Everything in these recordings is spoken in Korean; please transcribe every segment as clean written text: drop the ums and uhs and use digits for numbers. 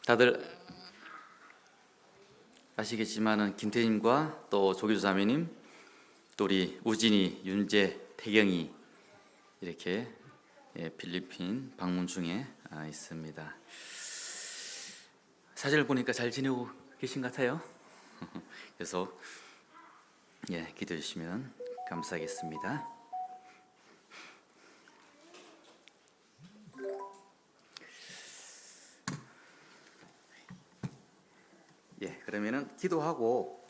다들 아시겠지만은 김태님과 또 조기조 자매님, 또 우리 우진이, 윤재, 태경이 이렇게 필리핀 방문 중에 있습니다. 사진을 보니까 잘 지내고 계신 것 같아요. 그래서 기도해 주시면 감사하겠습니다. 그러면은 기도하고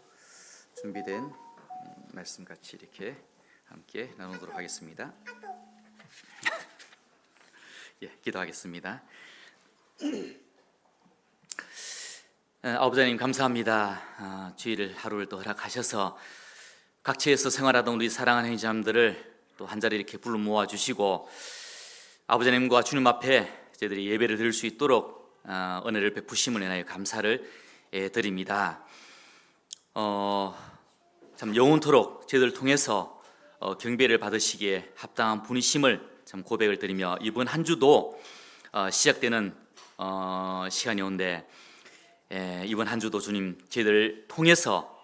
준비된 말씀 같이 이렇게 함께 나누도록 하겠습니다. 기도하겠습니다. 아버지님 감사합니다. 주일 하루를 또 허락하셔서 각처에서 생활하던 우리 사랑하는 형제자매들을 또 한자리 이렇게 불러 모아 주시고 아버지님과 주님 앞에 저희들이 예배를 드릴 수 있도록 은혜를 베푸심을 인하여 감사를 드립니다. 참 영원토록 저희들을 통해서 경배를 받으시기에 합당한 분이심을 참 고백을 드리며 이번 한 주도 시작되는 시간이 온데 이번 한 주도 주님 저희들을 통해서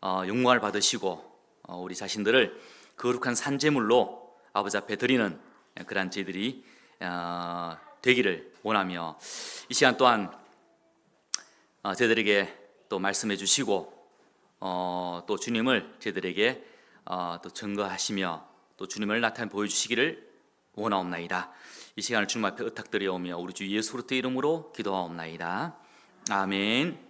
영광을 받으시고 우리 자신들을 거룩한 산제물로 아버지 앞에 드리는 그러한 저희들이 되기를 원하며 이 시간 또한 저희들에게 또 말씀해 주시고 또 주님을 저희들에게 또 증거하시며 또 주님을 나타내 보여주시기를 원하옵나이다. 이 시간을 주님 앞에 의탁드리오며 우리 주 예수 그리스도의 이름으로 기도하옵나이다. 아멘.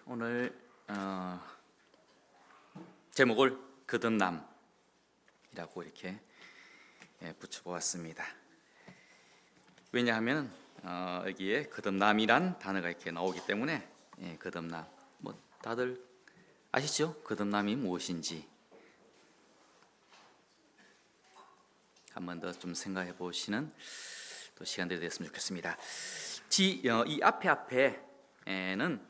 오늘 제목을 거듭남이라고 이렇게 붙여보았습니다. 왜냐하면 여기에 거듭남이란 단어가 이렇게 나오기 때문에 거듭남, 뭐 다들 아시죠? 거듭남이 무엇인지 한 번 더 좀 생각해 보시는 또 시간들이 됐으면 좋겠습니다. 이 앞에는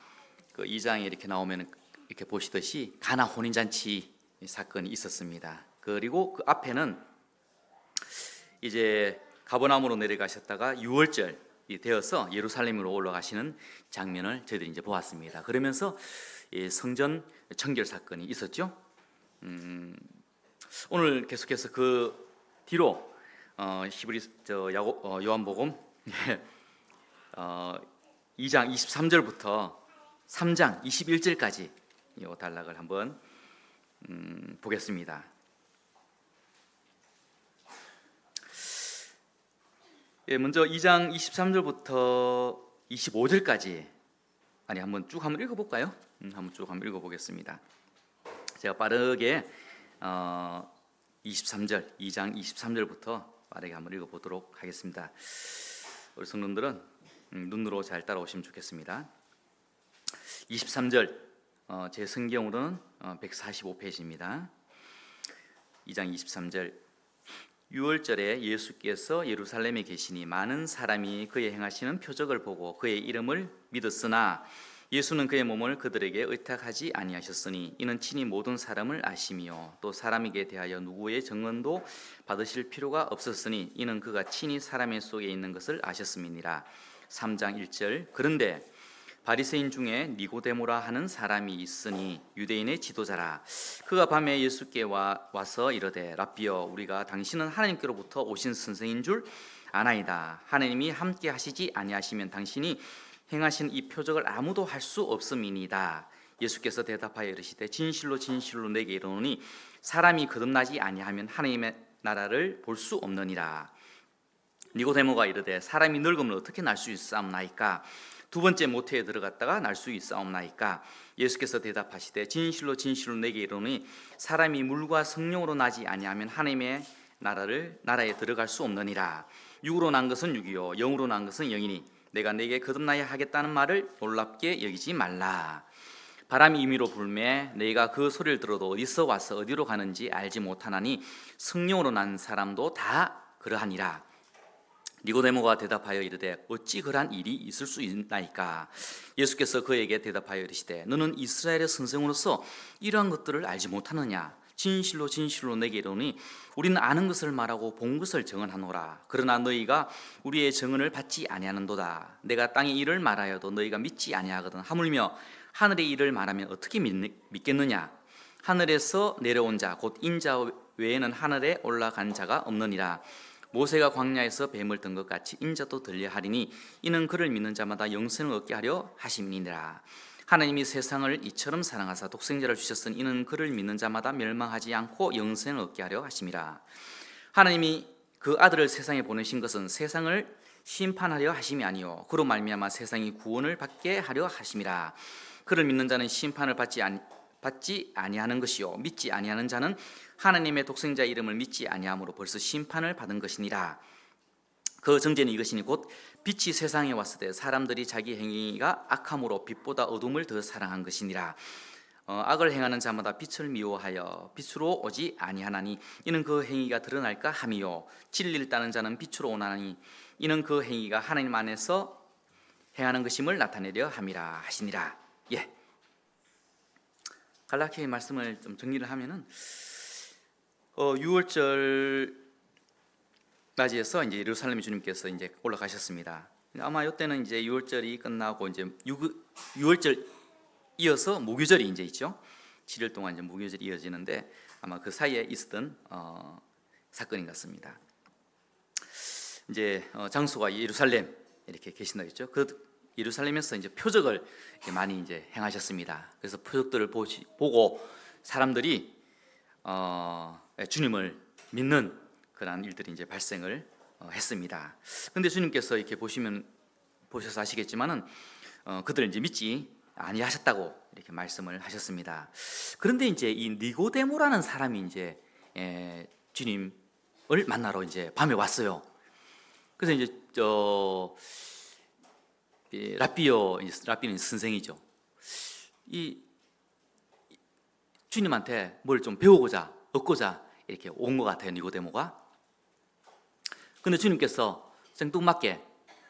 그 2장에 이렇게 나오면 이렇게 보시듯이 가나 혼인잔치 사건이 있었습니다. 그리고 그 앞에는 이제 가버나움으로 내려가셨다가 6월절이 되어서 예루살렘으로 올라가시는 장면을 저희들이 이제 보았습니다. 그러면서 성전 청결 사건이 있었죠. 오늘 계속해서 그 뒤로 요한복음 2장 23절부터 3장 21절까지 이 단락을 한번 보겠습니다. 먼저 2장 23절부터 25절까지 한번 쭉 읽어볼까요? 한번 쭉 읽어보겠습니다. 제가 빠르게 2장 23절부터 빠르게 한번 읽어보도록 하겠습니다. 우리 성도들은 눈으로 잘 따라오시면 좋겠습니다. 23절 제 성경으로는 145페이지입니다. 2장 23절 유월절에 예수께서 예루살렘에 계시니 많은 사람이 그의 행하시는 표적을 보고 그의 이름을 믿었으나 예수는 그의 몸을 그들에게 의탁하지 아니하셨으니 이는 친히 모든 사람을 아시며 또 사람에게 대하여 누구의 증언도 받으실 필요가 없었으니 이는 그가 친히 사람의 속에 있는 것을 아셨음이니라. 3장 1절 그런데 바리새인 중에 니고데모라 하는 사람이 있으니 유대인의 지도자라. 그가 밤에 예수께 와서 이르되 랍비여 우리가 당신은 하나님께로부터 오신 선생인 줄 아나이다. 하나님이 함께 하시지 아니하시면 당신이 행하신 이 표적을 아무도 할 수 없음이니이다. 예수께서 대답하여 이르시되 진실로 진실로 내게 이르노니 사람이 거듭나지 아니하면 하나님의 나라를 볼 수 없느니라. 니고데모가 이르되 사람이 늙으면 어떻게 날 수 있사옵나이까? 두 번째 모태에 들어갔다가 날 수 있사옵나이까? 예수께서 대답하시되 진실로 진실로 내게 이르노니 사람이 물과 성령으로 나지 아니하면 하나님의 나라에 들어갈 수 없느니라. 육으로 난 것은 육이요 영으로 난 것은 영이니 내가 내게 거듭나야 하겠다는 말을 놀랍게 여기지 말라. 바람이 임의로 불매 내가 그 소리를 들어도 어디서 와서 어디로 가는지 알지 못하나니 성령으로 난 사람도 다 그러하니라. 니고데모가 대답하여 이르되 어찌 그러한 일이 있을 수 있나이까? 예수께서 그에게 대답하여 이르시되 너는 이스라엘의 선생으로서 이러한 것들을 알지 못하느냐? 진실로 진실로 내게 이르노니 우리는 아는 것을 말하고 본 것을 증언하노라. 그러나 너희가 우리의 증언을 받지 아니하는도다. 내가 땅의 일을 말하여도 너희가 믿지 아니하거든. 하물며 하늘의 일을 말하면 어떻게 믿겠느냐. 하늘에서 내려온 자 곧 인자 외에는 하늘에 올라간 자가 없느니라. 모세가 광야에서 뱀을 든 것 같이 인자도 들려 하리니 이는 그를 믿는 자마다 영생을 얻게 하려 하심이니라. 하나님이 세상을 이처럼 사랑하사 독생자를 주셨으니 이는 그를 믿는 자마다 멸망하지 않고 영생을 얻게 하려 하심이라. 하나님이 그 아들을 세상에 보내신 것은 세상을 심판하려 하심이 아니요 그로 말미암아 세상이 구원을 받게 하려 하심이라. 그를 믿는 자는 심판을 받지 아니하는 것이요 믿지 아니하는 자는 하나님의 독생자 이름을 믿지 아니함으로 벌써 심판을 받은 것이니라. 그 정죄는 이것이니 곧 빛이 세상에 왔을 때 사람들이 자기 행위가 악함으로 빛보다 어둠을 더 사랑한 것이니라. 악을 행하는 자마다 빛을 미워하여 빛으로 오지 아니하나니 이는 그 행위가 드러날까 함이요 진리를 따는 자는 빛으로 오나니 이는 그 행위가 하나님 안에서 행하는 것임을 나타내려 함이라 하시니라. 예. 갈라디아의 말씀을 좀 정리를 하면은 6월절 맞이해서 이제 예루살렘 주님께서 이제 올라가셨습니다. 아마 이때는 이제 6월절이 끝나고 이제 6월절 이어서 무교절이 이제 있죠. 7일 동안 이제 무교절이 이어지는데 아마 그 사이에 있었던 사건인 것 같습니다. 이제 장소가 예루살렘 이렇게 계신다 했죠. 그 예루살렘에서 이제 표적을 이렇게 많이 이제 행하셨습니다. 그래서 표적들을 보고 사람들이 주님을 믿는 그런 일들이 이제 발생을 했습니다. 그런데 주님께서 이렇게 보셔서 아시겠지만은 그들을 이제 믿지 아니하셨다고 이렇게 말씀을 하셨습니다. 그런데 이제 이 니고데모라는 사람이 이제 주님을 만나러 이제 밤에 왔어요. 그래서 이제 라비는 선생이죠. 이 주님한테 뭘 좀 배우고자 얻고자 이렇게 온 것 같아요, 니고데모가. 근데 주님께서 생뚱맞게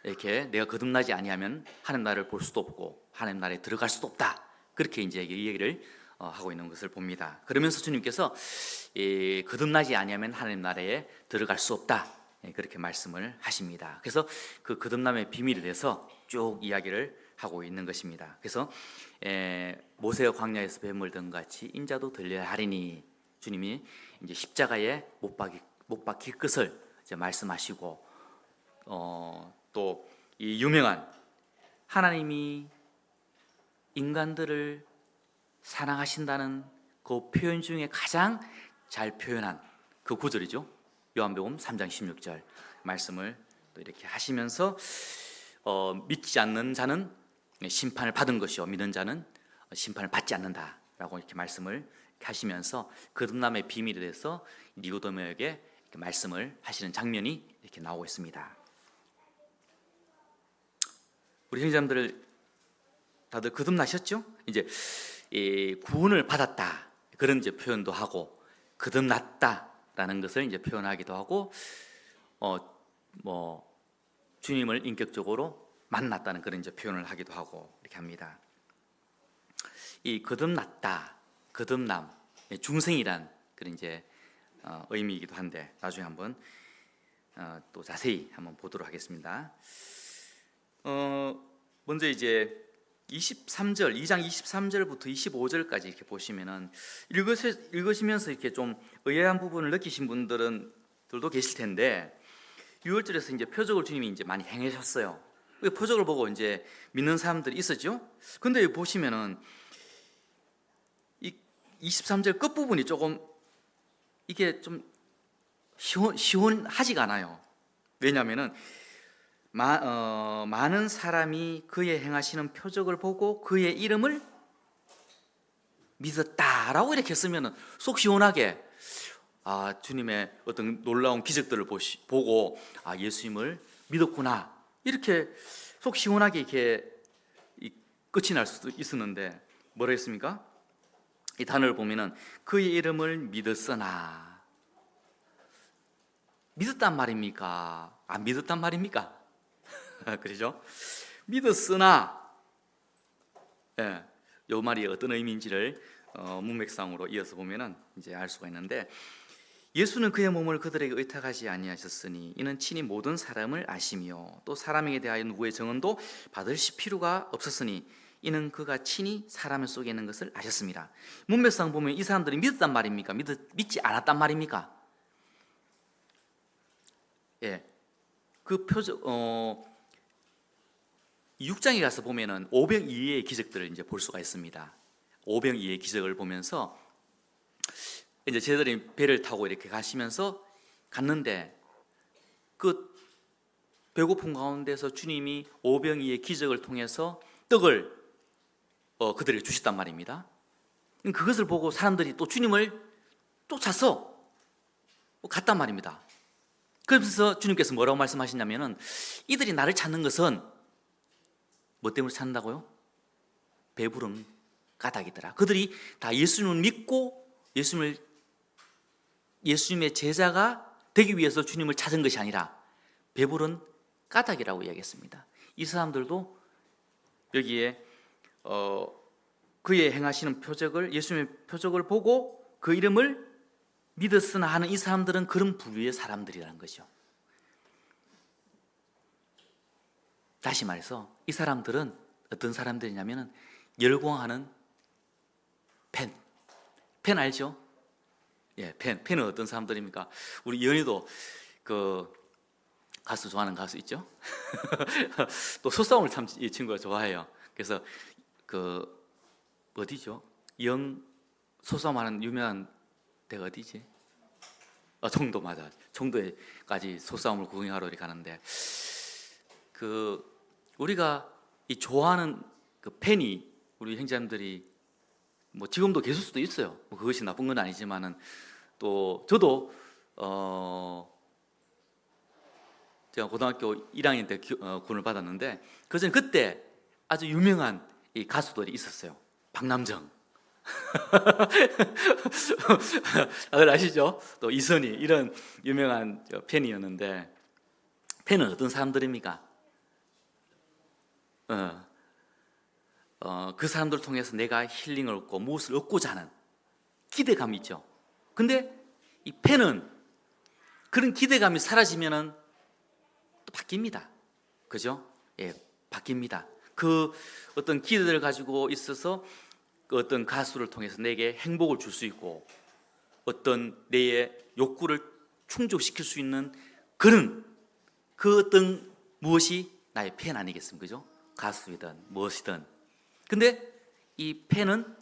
이렇게 내가 거듭나지 아니하면 하나님 나라를 볼 수도 없고 하나님 나라에 들어갈 수도 없다. 그렇게 이제 이 얘기를 하고 있는 것을 봅니다. 그러면서 주님께서 거듭나지 아니하면 하나님 나라에 들어갈 수 없다. 그렇게 말씀을 하십니다. 그래서 그 거듭남의 비밀에 대해서 쭉 이야기를 하고 있는 것입니다. 그래서 모세가 광야에서 뱀을 든 같이 인자도 들려야 하리니 주님이 이제 십자가에 못 박힐 것을 이제 말씀하시고 또 이 유명한 하나님이 인간들을 사랑하신다는 그 표현 중에 가장 잘 표현한 그 구절이죠. 요한복음 3장 16절 말씀을 또 이렇게 하시면서 믿지 않는 자는 심판을 받은 것이요 믿는 자는 심판을 받지 않는다라고 이렇게 말씀을 하시면서 거듭남의 비밀에 대해서 니고데모에게 이렇게 말씀을 하시는 장면이 이렇게 나오고 있습니다. 우리 형제자매들 다들 거듭나셨죠? 이제 구원을 받았다 그런 이제 표현도 하고 거듭났다라는 것을 이제 표현하기도 하고 주님을 인격적으로 만났다는 그런 이제 표현을 하기도 하고 이렇게 합니다. 이 거듭났다, 거듭남, 중생이란 그런 이제 의미이기도 한데 나중에 한번 또 자세히 한번 보도록 하겠습니다. 먼저 이제 23절, 2장 23절부터 25절까지 이렇게 보시면은 읽으시면서 이렇게 좀 의아한 부분을 느끼신 분들도 계실 텐데 6월절에서 이제 표적을 주님이 이제 많이 행하셨어요. 그 표적을 보고 이제 믿는 사람들이 있었죠. 근데 보시면은 이 23절 끝 부분이 조금 이게 좀 시원하지가 않아요. 왜냐하면은 많은 사람이 그의 행하시는 표적을 보고 그의 이름을 믿었다라고 이렇게 쓰면은 속 시원하게 주님의 어떤 놀라운 기적들을 보고 예수님을 믿었구나 이렇게 속 시원하게 이렇게 끝이 날 수도 있었는데 뭐라 했습니까? 이 단어를 보면은 그의 이름을 믿었으나 믿었단 말입니까? 안 믿었단 말입니까? 그렇죠? 믿었으나 요 말이 어떤 의미인지를 문맥상으로 이어서 보면은 이제 알 수가 있는데, 예수는 그의 몸을 그들에게 의탁하지 아니하셨으니 이는 친히 모든 사람을 아시며 또 사람에게 대하여 누구의 증언도 받으실 필요가 없었으니 이는 그가 친히 사람 속에 있는 것을 아셨습니다. 문맥상 보면 이 사람들이 믿었단 말입니까? 믿지 않았단 말입니까? 예, 그 표적 6장에 가서 보면은 오병이의 기적들을 이제 볼 수가 있습니다. 오병이의 기적을 보면서 이제 제자들이 배를 타고 이렇게 가시면서 갔는데 그 배고픔 가운데서 주님이 오병이의 기적을 통해서 떡을 그들에게 주셨단 말입니다. 그것을 보고 사람들이 또 주님을 쫓아서 갔단 말입니다. 그래서 주님께서 뭐라고 말씀하시냐면은 이들이 나를 찾는 것은 뭐 때문에 찾는다고요? 배부른 까닭이더라. 그들이 다 예수님을 믿고 예수님의 제자가 되기 위해서 주님을 찾은 것이 아니라 배부른 까닭이라고 이야기했습니다. 이 사람들도 여기에 그의 행하시는 표적을, 예수님의 표적을 보고 그 이름을 믿었으나 하는 이 사람들은 그런 부류의 사람들이라는 거죠. 다시 말해서 이 사람들은 어떤 사람들이냐면 열광하는 팬 알죠? 예, 팬은 어떤 사람들입니까? 우리 연희도 그 가수 좋아하는 가수 있죠? 또 소싸움을 참 이 친구가 좋아해요. 그래서 그 어디죠? 소싸움하는 유명한 데가 어디지? 청도, 맞아. 청도에까지 소싸움을 구경하러 가는데 그 우리가 이 좋아하는 그 팬이 우리 형제님들이 뭐 지금도 계실 수도 있어요. 뭐 그것이 나쁜 건 아니지만은 또 저도 제가 고등학교 1학년 때 군을 받았는데 그때 아주 유명한 이 가수들이 있었어요. 박남정, 다들 아시죠? 또 이선희, 이런 유명한 팬이었는데 팬은 어떤 사람들입니까? 그 사람들을 통해서 내가 힐링을 얻고 무엇을 얻고자 하는 기대감이 있죠. 근데 이 팬은 그런 기대감이 사라지면은 또 바뀝니다. 그죠? 예, 바뀝니다. 그 어떤 기대를 가지고 있어서 그 어떤 가수를 통해서 내게 행복을 줄 수 있고 어떤 내 욕구를 충족시킬 수 있는 그 어떤 무엇이 나의 팬 아니겠습니까? 그죠? 가수이든 무엇이든. 근데 이 팬은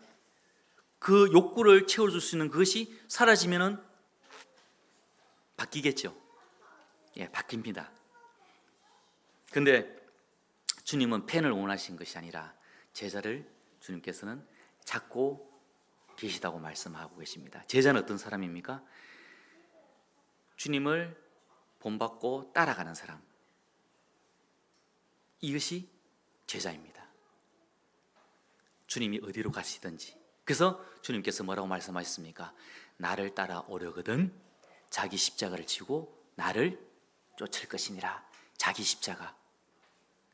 그 욕구를 채워줄 수 있는 그것이 사라지면은 바뀌겠죠. 예, 바뀝니다. 근데 주님은 팬을 원하신 것이 아니라 제자를 주님께서는 찾고 계시다고 말씀하고 계십니다. 제자는 어떤 사람입니까? 주님을 본받고 따라가는 사람. 이것이 제자입니다. 주님이 어디로 가시든지. 그래서 주님께서 뭐라고 말씀하셨습니까? 나를 따라 오려거든 자기 십자가를 지고 나를 쫓을 것이니라. 자기 십자가.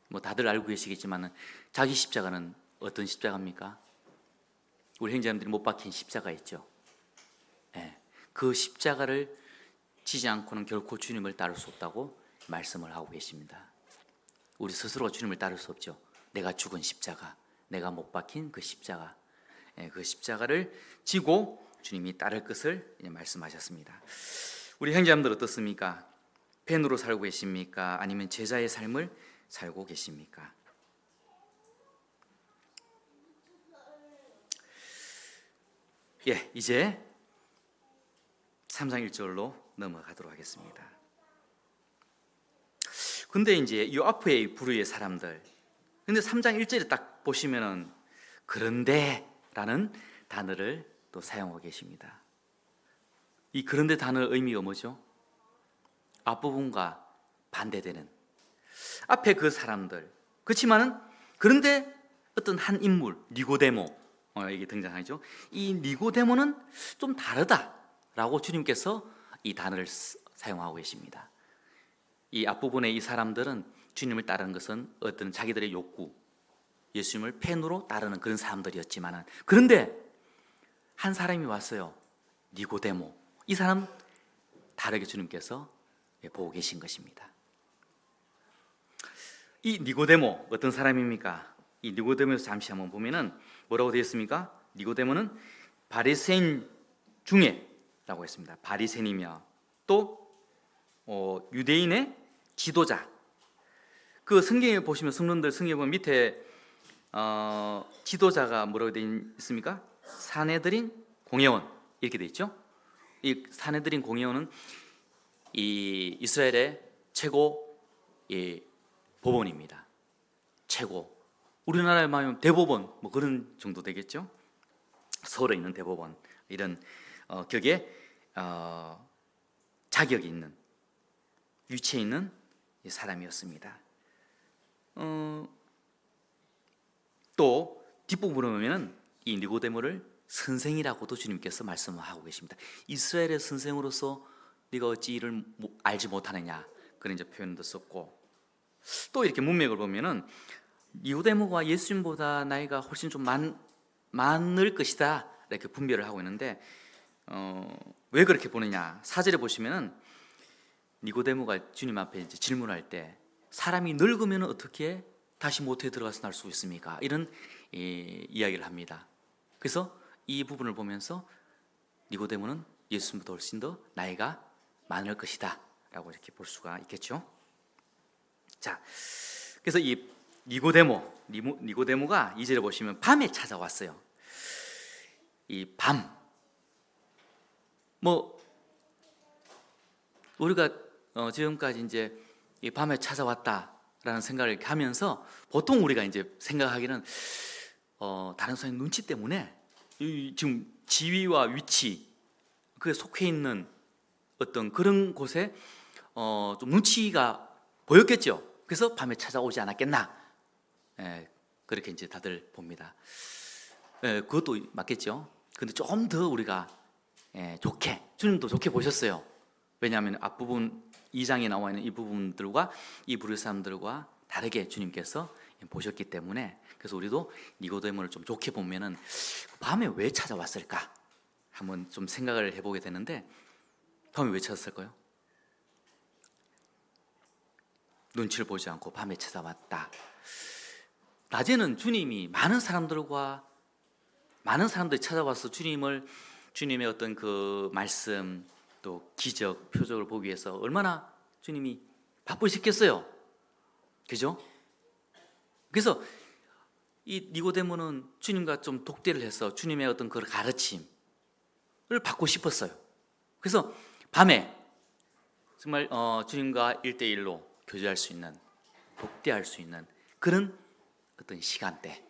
뭐 다들 알고 계시겠지만 자기 십자가는 어떤 십자가입니까? 우리 형제님들이 못 박힌 십자가 있죠. 네. 그 십자가를 지지 않고는 결코 주님을 따를 수 없다고 말씀을 하고 계십니다. 우리 스스로 주님을 따를 수 없죠. 내가 죽은 십자가, 내가 못 박힌 그 십자가, 그 십자가를 지고 주님이 따를 것을 말씀하셨습니다. 우리 형제님들 어떻습니까? 팬으로 살고 계십니까? 아니면 제자의 삶을 살고 계십니까? 예, 이제 3장 1절로 넘어가도록 하겠습니다. 근데 이제 이 앞에 부류의 사람들, 근데 3장 1절에 딱 보시면은 그런데라는 단어를 또 사용하고 계십니다. 이 그런데 단어의 의미가 뭐죠? 앞부분과 반대되는 앞에 그 사람들. 그렇지만은 그런데 어떤 한 인물 니고데모 이게 등장하죠. 이 니고데모는 좀 다르다라고 주님께서 이 단어를 사용하고 계십니다. 이 앞부분의 이 사람들은 주님을 따르는 것은 어떤 자기들의 욕구, 예수님을 팬으로 따르는 그런 사람들이었지만은 그런데 한 사람이 왔어요. 니고데모. 이 사람 다르게 주님께서 보고 계신 것입니다. 이 니고데모 어떤 사람입니까? 이 니고데모에서 잠시 한번 보면은 뭐라고 되어 있습니까? 니고데모는 바리새인 중에라고 했습니다. 바리새인이며 또 유대인의 지도자. 그 성경에 보시면 성도들 성경에 보면 밑에 지도자가 뭐라고 되어 있습니까? 사내들인 공회원 이렇게 되어 있죠. 이 사내들인 공회원은 이 이스라엘의 최고 법원입니다. 최고. 우리나라에 말하면 대법원 뭐 그런 정도 되겠죠. 서울에 있는 대법원 이런 격의 자격이 있는 위치에 있는 사람이었습니다. 또 뒷부분을 보면 이 니고데모를 선생이라고도 주님께서 말씀하고 계십니다. 이스라엘의 선생으로서 네가 어찌 이를 알지 못하느냐 그런 이제 표현도 썼고, 또 이렇게 문맥을 보면은 니고데모가 예수님보다 나이가 훨씬 좀 많을 것이다 이렇게 분별을 하고 있는데 왜 그렇게 보느냐? 4절에 보시면은 니고데모가 주님 앞에 이제 질문할 때 사람이 늙으면 어떻게 다시 모태에 들어가서 날 수 있습니까? 이런 이야기를 합니다. 그래서 이 부분을 보면서 니고데모는 예수님보다 훨씬 더 나이가 많을 것이다 라고 이렇게 볼 수가 있겠죠. 자, 그래서 이 니고데모가 2절에 보시면 밤에 찾아왔어요. 이 밤, 뭐 우리가 지금까지 이제 이 밤에 찾아왔다라는 생각을 하면서 보통 우리가 이제 생각하기는 다른 사람의 눈치 때문에 지금 지위와 위치 그에 속해 있는 어떤 그런 곳에 좀 눈치가 보였겠죠. 그래서 밤에 찾아오지 않았겠나. 그렇게 이제 다들 봅니다. 그것도 맞겠죠. 근데 좀 더 우리가 좋게, 주님도 좋게 보셨어요. 왜냐하면 앞부분 2장에 나와 있는 이 부분들과 이 부류 사람들과 다르게 주님께서 보셨기 때문에, 그래서 우리도 니고데모를 좀 좋게 보면은 밤에 왜 찾아왔을까 한번 좀 생각을 해보게 되는데, 밤에 왜 찾았을까요? 눈치를 보지 않고 밤에 찾아왔다. 낮에는 주님이 많은 사람들이 찾아와서 주님의 어떤 그 말씀 또 기적, 표적을 보기 위해서 얼마나 주님이 바쁘셨겠어요. 그죠? 그래서 이 니고데모는 주님과 좀 독대를 해서 주님의 어떤 그 가르침을 받고 싶었어요. 그래서 밤에 정말 주님과 1대1로 교제할 수 있는, 독대할 수 있는 그런 어떤 시간대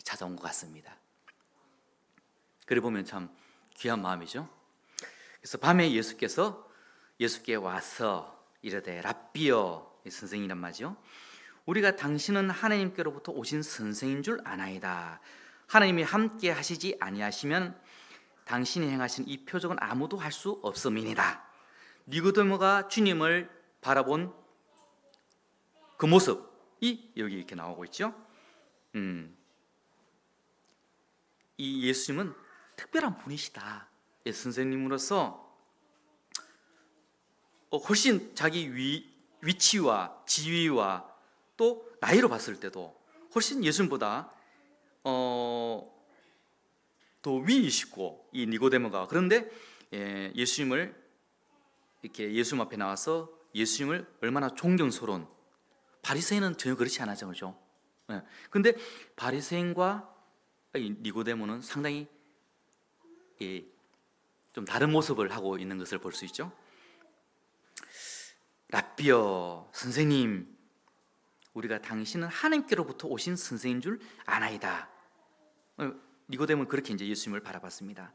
찾아온 것 같습니다. 그래 보면 참 귀한 마음이죠. 그래서 밤에 예수께 와서 이르되 랍비여, 선생이란 말이죠. 우리가 당신은 하나님께로부터 오신 선생인 줄 아나이다. 하나님이 함께 하시지 아니하시면 당신이 행하신 이 표적은 아무도 할 수 없음이니이다. 니고데모가 주님을 바라본 그 모습이 여기 이렇게 나오고 있죠. 이 예수님은 특별한 분이시다. 선생님으로서 훨씬 자기 위치와 지위와 또 나이로 봤을 때도 훨씬 예수님보다 더 위이시고, 이 니고데모가, 그런데 예수님을 이렇게 예수님 앞에 나와서 예수님을 얼마나 존경스러운, 바리새인은 전혀 그렇지 않았죠, 그렇죠? 근데 바리새인과 니고데모는 상당히 좀 다른 모습을 하고 있는 것을 볼 수 있죠. 랍비여, 선생님, 우리가 당신은 하나님께로부터 오신 선생인 줄 아나이다. 니고데모는 그렇게 이제 예수님을 바라봤습니다.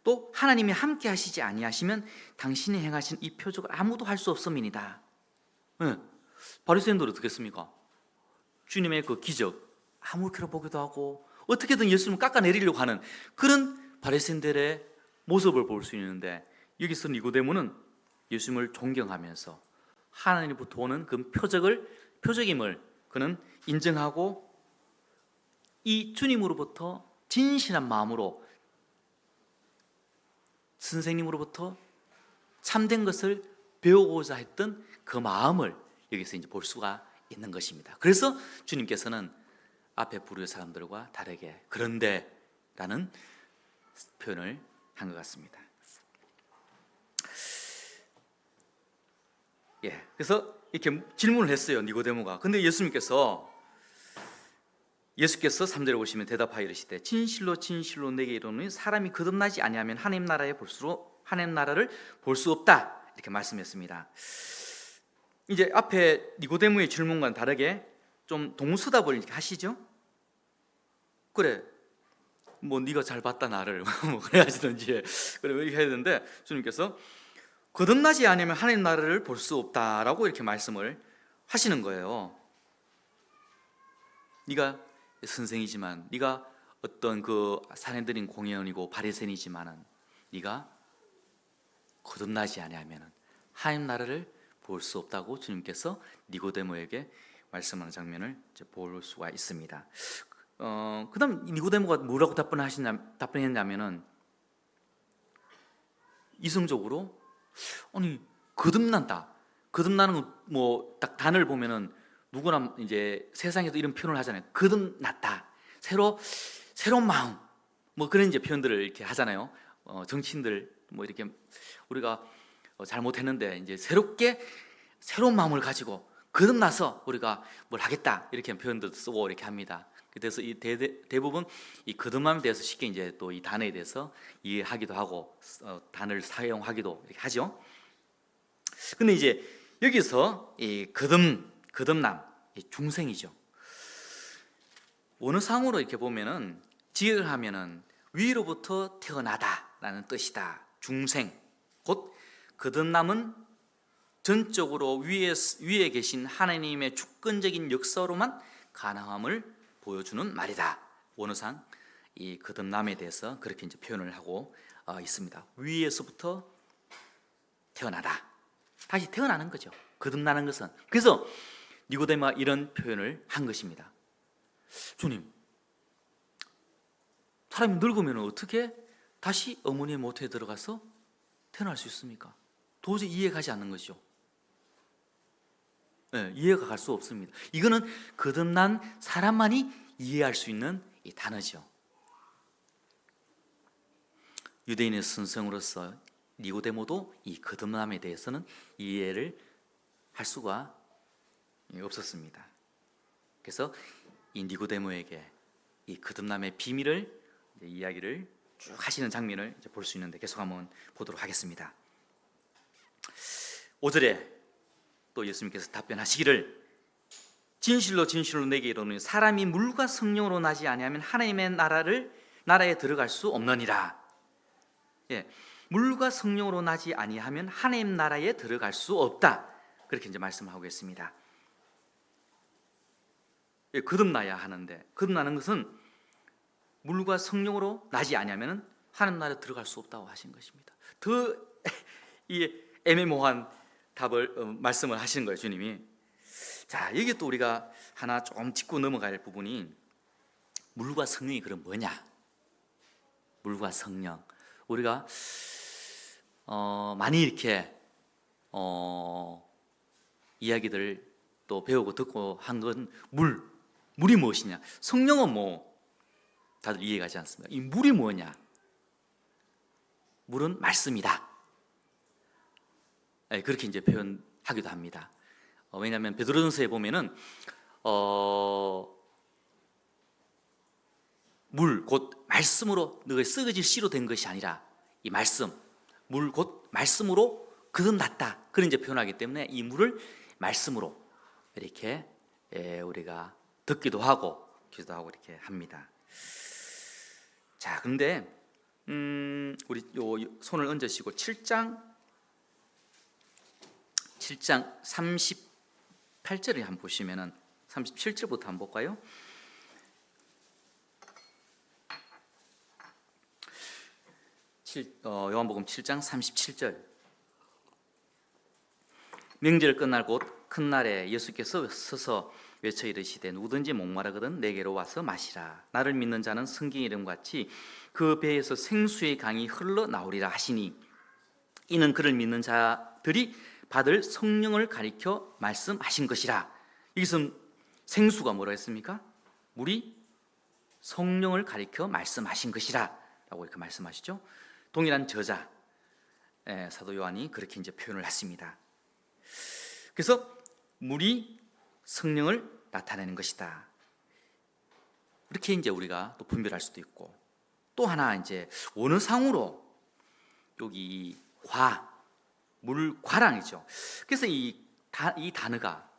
또 하나님이 함께 하시지 아니하시면 당신이 행하신 이 표적을 아무도 할 수 없음이니이다. 바리새인들은 어떻겠습니까? 주님의 그 기적 아무렇게나 보기도 하고 어떻게든 예수님을 깎아내리려고 하는 그런 바리새인들의 모습을 볼 수 있는데, 여기서 니고데모는 예수님을 존경하면서 하나님부터 오는 그 표적임을 그는 인정하고 이 주님으로부터 진실한 마음으로 선생님으로부터 참된 것을 배우고자 했던 그 마음을 여기서 이제 볼 수가 있는 것입니다. 그래서 주님께서는 앞에 부류의 사람들과 다르게 그런데라는 표현을 한 것 같습니다. 그래서 이렇게 질문을 했어요, 니고데모가. 근데 예수께서 3절에 보시면 대답하여 이르시되 진실로 진실로 내게 이르노니 사람이 거듭나지 아니하면 하나님 나라를 볼 수 없다, 이렇게 말씀했습니다. 이제 앞에 니고데모의 질문과는 다르게 좀 동서답을 이렇게 하시죠. 그래, 뭐 네가 잘 봤다 나를 뭐 그래 하시든지 그래 이렇게 해야 되는데, 주님께서 거듭나지 않으면 하나님 나라를 볼 수 없다라고 이렇게 말씀을 하시는 거예요. 네가 선생이지만, 네가 어떤 그 산헤드린 공회원이고 바리새인이지만은 네가 거듭나지 않으면 하나님 나라를 볼 수 없다고 주님께서 니고데모에게 말씀하는 장면을 이제 볼 수가 있습니다. 그다음 니고데모가 뭐라고 답변했냐면은 이성적으로 아니 거듭나는 뭐 딱 단어를 보면은 누구나 이제 세상에도 이런 표현을 하잖아요. 거듭났다, 새로운 마음, 뭐 그런 이제 표현들을 이렇게 하잖아요. 정치인들 뭐 이렇게 우리가 잘못했는데 이제 새로운 마음을 가지고 거듭나서 우리가 뭘 하겠다, 이렇게 표현도 쓰고 이렇게 합니다. 그래서 이 대부분 이 거듭남에 대해서 쉽게 이제 또 이 단어에 대해서 이해하기도 하고 단어를 사용하기도 이렇게 하죠. 근데 이제 여기서 이 거듭남, 이 중생이죠. 원어상으로 이렇게 보면은 지역을 하면은 위로부터 태어나다라는 뜻이다. 중생, 곧 거듭남은 전적으로 위에 계신 하나님의 주권적인 역사로만 가능함을 보여주는 말이다. 원어상 이 거듭남에 대해서 그렇게 이제 표현을 하고 있습니다. 위에서부터 태어나다, 다시 태어나는 거죠. 거듭나는 것은. 그래서 니고데모가 이런 표현을 한 것입니다. 주님, 사람이 늙으면 어떻게 다시 어머니의 모태에 들어가서 태어날 수 있습니까? 도저히 이해가 가지 않는 것이죠. 이해가 갈 수 없습니다. 이거는 거듭난 사람만이 이해할 수 있는 이 단어죠. 유대인의 선생으로서 니고데모도 이 거듭남에 대해서는 이해를 할 수가 없었습니다. 그래서 이 니고데모에게 이 거듭남의 비밀을 이야기를 쭉 하시는 장면을 이제 볼 수 있는데, 계속 한번 보도록 하겠습니다. 5절에 또 예수님께서 답변하시기를 진실로 진실로 내게 이르노니 사람이 물과 성령으로 나지 아니하면 하나님의 나라에 들어갈 수 없느니라. 물과 성령으로 나지 아니하면 하나님 나라에 들어갈 수 없다, 그렇게 이제 말씀하고 있습니다. 거듭나야 하는데, 거듭나는 것은 물과 성령으로 나지 아니하면 하나님 나라에 들어갈 수 없다고 하신 것입니다. 더 이 애매모호한 답을 말씀을 하시는 거예요, 주님이. 자, 여기 또 우리가 하나 좀 짚고 넘어갈 부분이 물과 성령이 그럼 뭐냐? 물과 성령, 우리가 많이 이렇게 이야기들 또 배우고 듣고 한 건 물이 무엇이냐? 성령은 뭐 다들 이해가지 않습니다. 이 물이 뭐냐? 물은 말씀이다. 그렇게 이제 표현하기도 합니다. 왜냐하면 베드로전서에 보면은 물 곧 말씀으로 너희 썩어질 씨로 된 것이 아니라 이 말씀, 물 곧 말씀으로 거듭났다, 그런 이제 표현하기 때문에 이 물을 말씀으로 이렇게 우리가 듣기도 하고 기도하고 이렇게 합니다. 자, 그런데 우리 요 손을 얹으시고 7장 38절을 한번 보시면은 37절부터 한번 볼까요? 요한복음 7장 37절. 명절 끝날 곧 큰 날에 예수께서 서서 외쳐 이르시되 누구든지 목마르거든 내게로 와서 마시라. 나를 믿는 자는 성경 이름같이 그 배에서 생수의 강이 흘러나오리라 하시니 이는 그를 믿는 자들이 받을 성령을 가리켜 말씀하신 것이라. 여기서 생수가 뭐라 했습니까? 물이 성령을 가리켜 말씀하신 것이라 라고 이렇게 말씀하시죠. 동일한 저자 사도 요한이 그렇게 이제 표현을 했습니다. 그래서 물이 성령을 나타내는 것이다. 이렇게 이제 우리가 또 분별할 수도 있고, 또 하나 이제 원어상으로 여기 물과라는 거죠. 그래서 이 단어가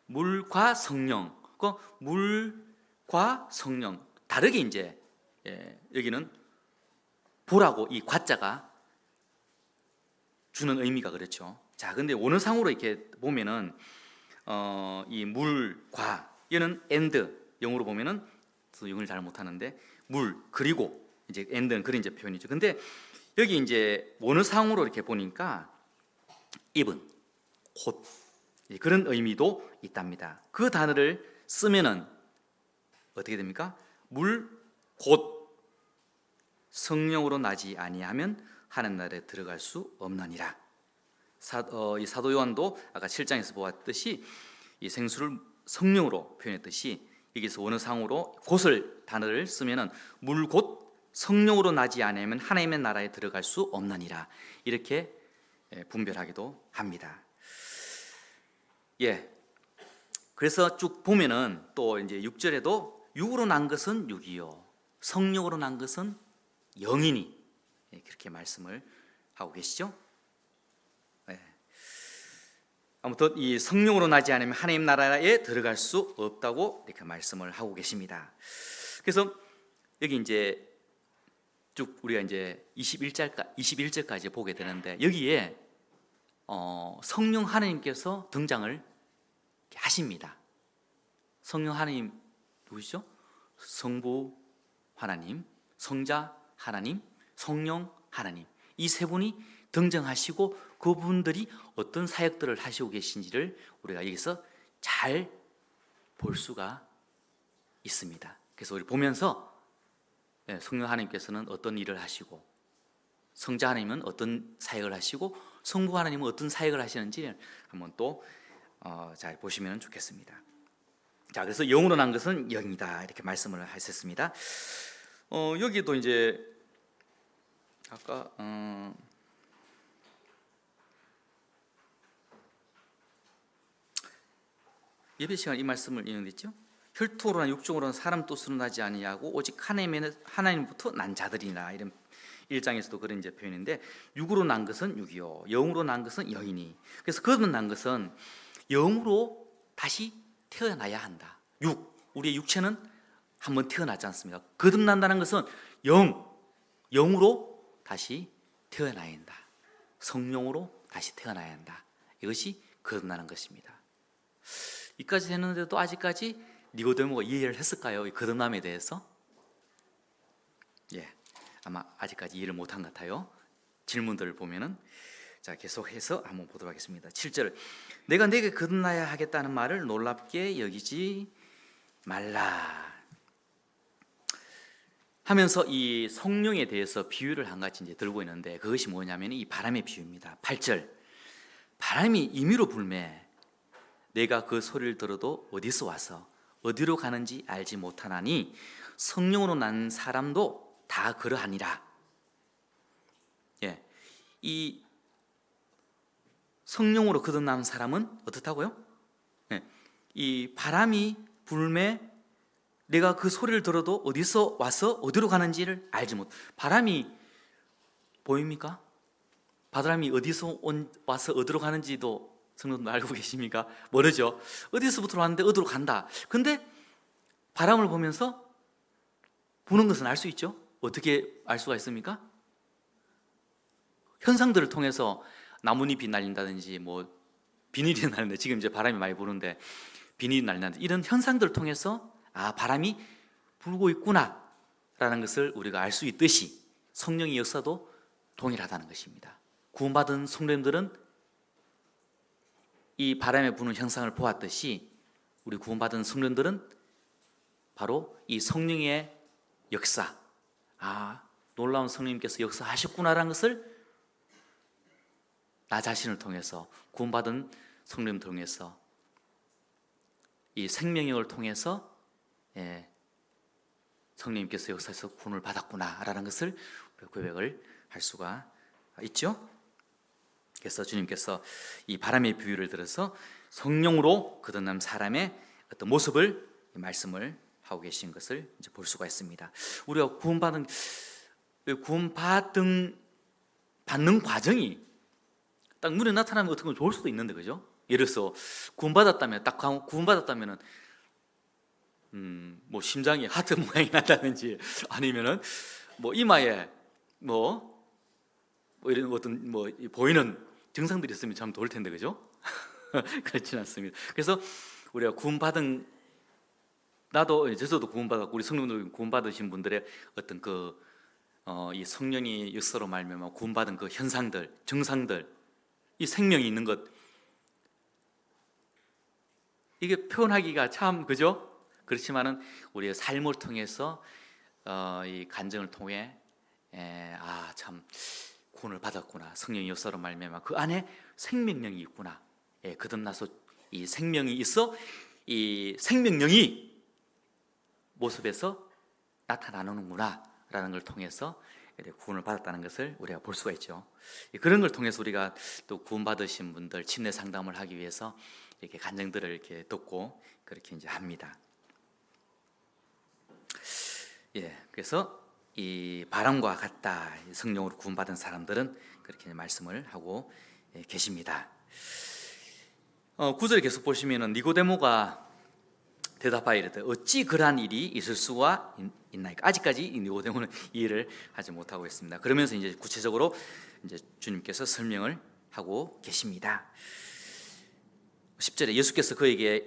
물과 성령, 그 물과 성령 다르게 이제 여기는 보라고 이 과자가 주는 의미가 그렇죠. 자, 근데 원어상으로 이렇게 보면은 이 물과 얘는 and 영어로 보면은 영어를 잘 못하는데 물 그리고 이제 and는 그런 이제 표현이죠. 근데 여기 이제 원어상으로 이렇게 보니까 even 곧 그런 의미도 있답니다. 그 단어를 쓰면은 어떻게 됩니까? 물 곧 성령으로 나지 아니하면 하는 나라에 들어갈 수 없느니라. 이 사도 요한도 아까 7장에서 보았듯이 이 생수를 성령으로 표현했듯이 여기서 원어상으로 곧을 단어를 쓰면은 물 곧 성령으로 나지 않으면 하나님의 나라에 들어갈 수 없느니라. 이렇게 분별하기도 합니다. 그래서 쭉 보면은 또 이제 6절에도 육으로 난 것은 육이요 성령으로 난 것은 영이니 그렇게 말씀을 하고 계시죠. 아무튼 이 성령으로 나지 않으면 하나님 나라에 들어갈 수 없다고 이렇게 말씀을 하고 계십니다. 그래서 여기 이제 쭉 우리가 이제 21절까지 보게 되는데 여기에 성령 하나님께서 등장을 하십니다. 성령 하나님 누구시죠? 성부 하나님, 성자 하나님, 성령 하나님, 이 세 분이 등장하시고 그분들이 어떤 사역들을 하시고 계신지를 우리가 여기서 잘 볼 수가 있습니다. 그래서 우리 보면서 성령 하나님께서는 어떤 일을 하시고 성자 하나님은 어떤 사역을 하시고 성부 하나님은 어떤 사역을 하시는지 한번 또 잘 보시면 좋겠습니다. 자, 그래서 영으로 난 것은 영이다 이렇게 말씀을 하셨습니다. 여기도 이제 아까 예배 시간 이 말씀을 인용했죠. 혈통으로나 육종으로는 사람 뜻으로 나지 아니하고 오직 하나님부터 난 자들이나 이런 1장에서도 그런 이제 표현인데 육으로 난 것은 육이요 영으로 난 것은 영이니. 그래서 거듭 난 것은 영으로 다시 태어나야 한다. 우리의 육체는 한번 태어나지 않습니다. 거듭난다는 것은 영으로 다시 태어나야 한다. 성령으로 다시 태어나야 한다. 이것이 거듭나는 것입니다. 이까지 했는데도 아직까지 니고데모가 이해를 했을까요? 이 거듭남에 대해서? 아마 아직까지 이해를 못한 것 같아요. 질문들을 보면은 자, 계속해서 한번 보도록 하겠습니다. 7절 내가 내게 거듭나야 하겠다는 말을 놀랍게 여기지 말라 하면서 이 성령에 대해서 비유를 한 가지 이제 들고 있는데 그것이 뭐냐면 이 바람의 비유입니다. 8절 바람이 임의로 불매 내가 그 소리를 들어도 어디서 와서 어디로 가는지 알지 못하나니 성령으로 난 사람도 다 그러하니라. 이 성령으로 거듭난 사람은 어떻다고요? 이 바람이 불매 내가 그 소리를 들어도 어디서 와서 어디로 가는지를 알지 못. 바람이 보입니까? 바람이 어디서 와서 어디로 가는지도 성도들 알고 계십니까? 모르죠. 어디서부터 왔는데 어디로 간다. 근데 바람을 보면서 부는 것은 알 수 있죠. 어떻게 알 수가 있습니까? 현상들을 통해서 나뭇잎이 날린다든지 뭐 비닐이 날리는데 지금 이제 바람이 많이 부는데 비닐이 날린다든지 이런 현상들을 통해서 바람이 불고 있구나 라는 것을 우리가 알 수 있듯이 성령의 역사도 동일하다는 것입니다. 구원받은 성도님들은 이 바람에 부는 형상을 보았듯이 우리 구원받은 성도들은 바로 이 성령의 역사, 놀라운 성령님께서 역사하셨구나라는 것을 나 자신을 통해서, 구원받은 성령을 통해서, 이 생명력을 통해서 성령님께서 역사에서 구원을 받았구나라는 것을 고백을 할 수가 있죠. 그래서 주님께서 이 바람의 비유를 들어서 성령으로 거듭난 사람의 어떤 모습을, 말씀을 하고 계신 것을 이제 볼 수가 있습니다. 우리가 구원받는 과정이 딱 눈에 나타나면 어떻게 보면 좋을 수도 있는데, 그죠? 예를 들어서 구원받았다면은 뭐 심장이 하트 모양이 난다든지, 아니면은 뭐 이마에 뭐 이런 어떤 뭐 보이는 증상들이 있으면 참 좋을 텐데, 그죠? 그렇지는 않습니다. 그래서 우리가 구원받은, 저도 구원받았고 우리 성령들 구원받으신 분들의 어떤 이 성령이 역사로 말미암아 구원받은 그 현상들, 증상들, 이 생명이 있는 것, 이게 표현하기가 참, 그죠? 그렇지만은 우리의 삶을 통해서 이 간증을 통해 참 구원을 받았구나, 성령의 역사로 말미암아 그 안에 생명력이 있구나, 거듭나서 이 생명이 있어 이 생명력이 모습에서 나타나는구나 라는 걸 통해서 구원을 받았다는 것을 우리가 볼 수가 있죠. 그런 걸 통해서 우리가 또 구원받으신 분들 침례 상담을 하기 위해서 이렇게 간증들을 이렇게 듣고 그렇게 이제 합니다. 그래서 이 바람과 같다, 성령으로 구원받은 사람들은 그렇게 말씀을 하고 계십니다. 9절에 계속 보시면은 니고데모가 대답하여 이르되 어찌 그러한 일이 있을 수가 있나이까. 아직까지 이 니고데모는 이해를 하지 못하고 있습니다. 그러면서 이제 구체적으로 이제 주님께서 설명을 하고 계십니다. 10절에 예수께서 그에게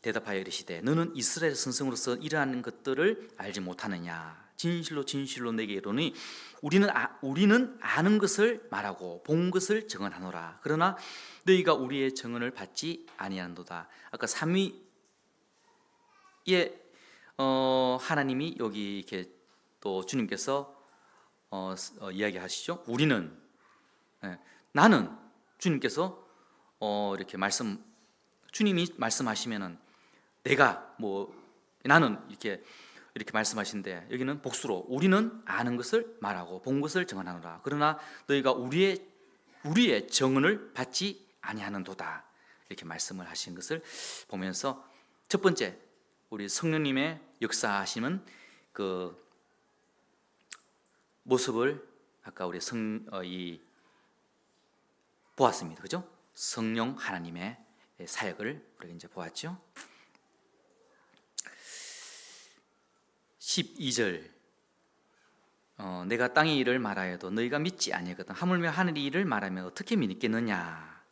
대답하여 이르시되 너는 이스라엘 선생으로서 이러한 것들을 알지 못하느냐. 진실로 진실로 내게 이르노니 우리는 아는 것을 말하고 본 것을 증언하노라. 그러나 너희가 우리의 증언을 받지 아니하는도다. 아까 삼위의 하나님이 여기 이렇게 또 주님께서 이야기하시죠. 우리는, 나는, 주님께서 이렇게 주님이 말씀하시면은 내가 나는 이렇게 말씀하신데, 여기는 복수로 우리는 아는 것을 말하고 본 것을 증언하노라. 그러나 너희가 우리의 증언을 받지 아니하는도다. 이렇게 말씀을 하신 것을 보면서 첫 번째, 우리 성령님의 역사하시는 그 모습을 아까 우리 보았습니다. 그죠? 성령 하나님의 사역을 우리가 이제 보았죠. 12절, 내가 땅의 일을 말하여도 너희가 믿지 아니하거든 하물며 하늘의 일을 말하면 어떻게 믿겠느냐.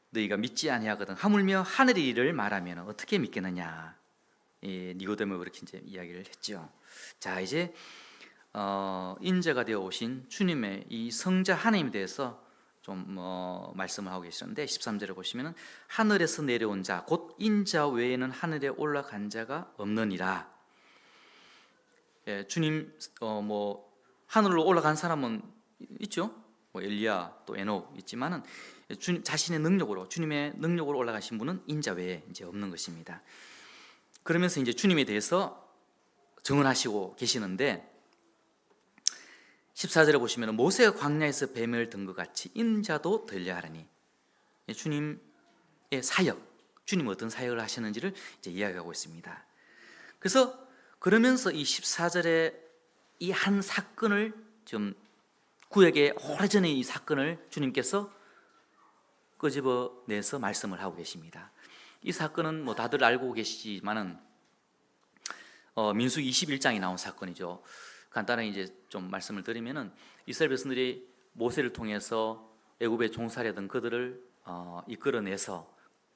너희가 믿지 아니하거든 하물며 하늘의 일을 말하면 어떻게 믿겠느냐. 니고데모가 그렇게 이제 이야기를 했죠. 자, 이제 인자가 되어 오신 주님의 이 성자 하나님에 대해서 좀 말씀을 하고 계시는데, 13절을 보시면은 하늘에서 내려온 자 곧 인자 외에는 하늘에 올라간 자가 없느니라. 주님 하늘로 올라간 사람은 있죠. 엘리야 또 에녹 있지만은 주님 자신의 능력으로, 주님의 능력으로 올라가신 분은 인자 외에 이제 없는 것입니다. 그러면서 이제 주님에 대해서 증언하시고 계시는데, 14절에 보시면 모세가 광야에서 뱀을 든 것 같이 인자도 들려하라니. 주님의 사역, 주님 어떤 사역을 하셨는지를 이제 이야기하고 있습니다. 그러면서 이 14절에 이 한 사건을 좀 구약의 오래전에 이 사건을 주님께서 끄집어내서 말씀을 하고 계십니다. 이 사건은 다들 알고 계시지만은 민수기 21장에 나온 사건이죠. 간단하게 이제 좀 말씀을 드리면은 이스라엘 백성들이 모세를 통해서 애굽의 종살이하던 그들을 이끌어내서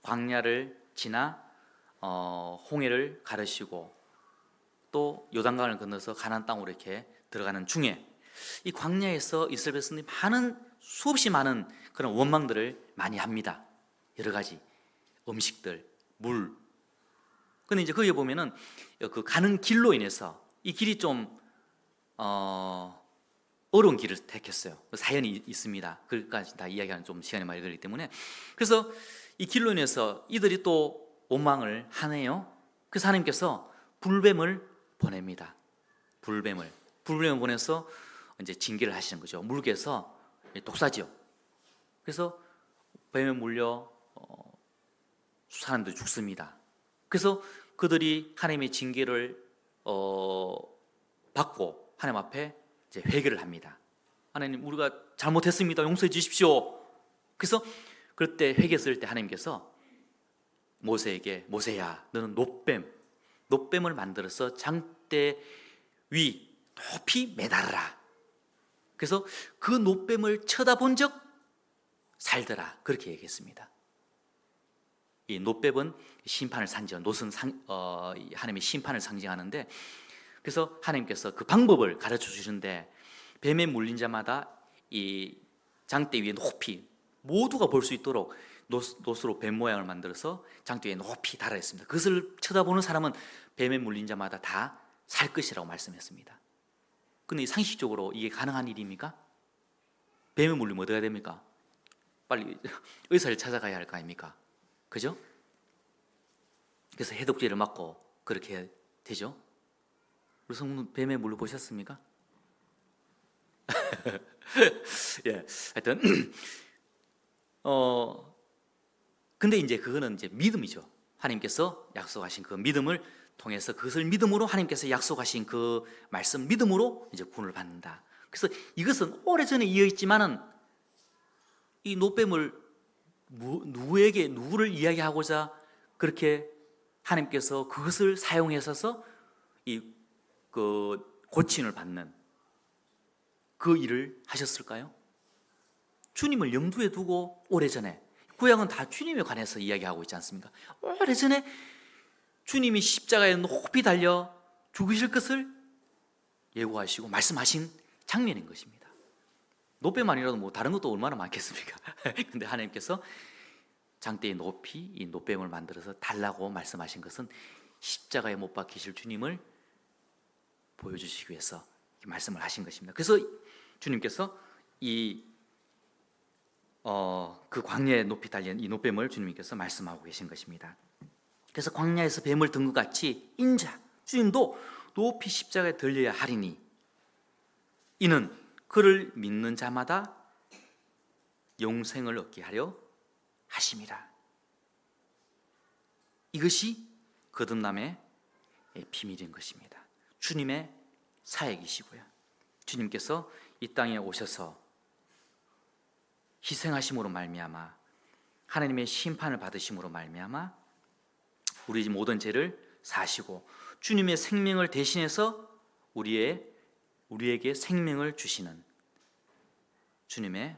광야를 지나 홍해를 가르시고 또 요단강을 건너서 가나안 땅으로 이렇게 들어가는 중에 이 광야에서 이스라엘 백성들이 수없이 많은 그런 원망들을 많이 합니다. 여러 가지 음식들, 물. 근데 이제 거기에 보면은 그 가는 길로 인해서 이 길이 좀 어려운 길을 택했어요. 사연이 있습니다. 그것까지 다 이야기하는 좀 시간이 많이 걸리기 때문에. 그래서 이 길로 인해서 이들이 또 원망을 하네요. 그래서 하나님께서 불뱀을 보냅니다. 불뱀을 보내서 이제 징계를 하시는 거죠. 물개에서 독사지요. 그래서 뱀에 물려 사람들이 죽습니다. 그래서 그들이 하나님의 징계를 받고 하나님 앞에 이제 회개를 합니다. 하나님, 우리가 잘못했습니다. 용서해 주십시오. 그래서 그때 회개했을 때 하나님께서 모세에게, 모세야, 너는 노뱀을 만들어서 장대 위 높이 매달아라. 그래서 그 노뱀을 쳐다본 적 살더라. 그렇게 얘기했습니다. 이 노뱀은 심판을 상징하는, 노은 하나님의 심판을 상징하는데, 그래서 하나님께서 그 방법을 가르쳐 주시는데, 뱀에 물린 자마다 이 장대 위에 높이 모두가 볼 수 있도록 노스로 뱀 모양을 만들어서 장대 위에 높이 달아 있습니다. 그것을 쳐다보는 사람은 뱀에 물린 자마다 다 살 것이라고 말씀했습니다. 근데 상식적으로 이게 가능한 일입니까? 뱀에 물리면 어떻게 됩니까? 빨리 의사를 찾아가야 할 거 아닙니까? 그죠? 그래서 해독제를 맞고 그렇게 되죠. 우리 성도는 뱀에 물려보셨습니까? 예, 하여튼 근데 이제 그거는 이제 믿음이죠. 하나님께서 약속하신 그 믿음을 통해서, 그것을 믿음으로 하나님께서 약속하신 그 말씀 믿음으로 이제 구원을 받는다. 그래서 이것은 오래전에 이어 있지만은 이 노뱀을 누구를 이야기하고자 그렇게 하나님께서 그것을 사용해서 그 고침을 받는 그 일을 하셨을까요? 주님을 염두에 두고 오래전에, 구약은 다 주님에 관해서 이야기하고 있지 않습니까? 오래전에 주님이 십자가에 높이 달려 죽으실 것을 예고하시고 말씀하신 장면인 것입니다. 노뱀만이라도 뭐 다른 것도 얼마나 많겠습니까? 근데 하나님께서 장대의 높이 이 노뱀을 만들어서 달라고 말씀하신 것은 십자가에 못 박히실 주님을 보여주시기 위해서 말씀을 하신 것입니다. 그래서 주님께서 그 광야에 높이 달린 이 노뱀을 주님께서 말씀하고 계신 것입니다. 그래서 광야에서 뱀을 든 것 같이 인자 주님도 높이 십자가에 들려야 하리니 이는 그를 믿는 자마다 영생을 얻게 하려 하심이라. 이것이 거듭남의 비밀인 것입니다. 주님의 사역이시고요, 주님께서 이 땅에 오셔서 희생하심으로 말미암아 하나님의 심판을 받으심으로 말미암아 우리 모든 죄를 사시고 주님의 생명을 대신해서 우리에게 생명을 주시는 주님의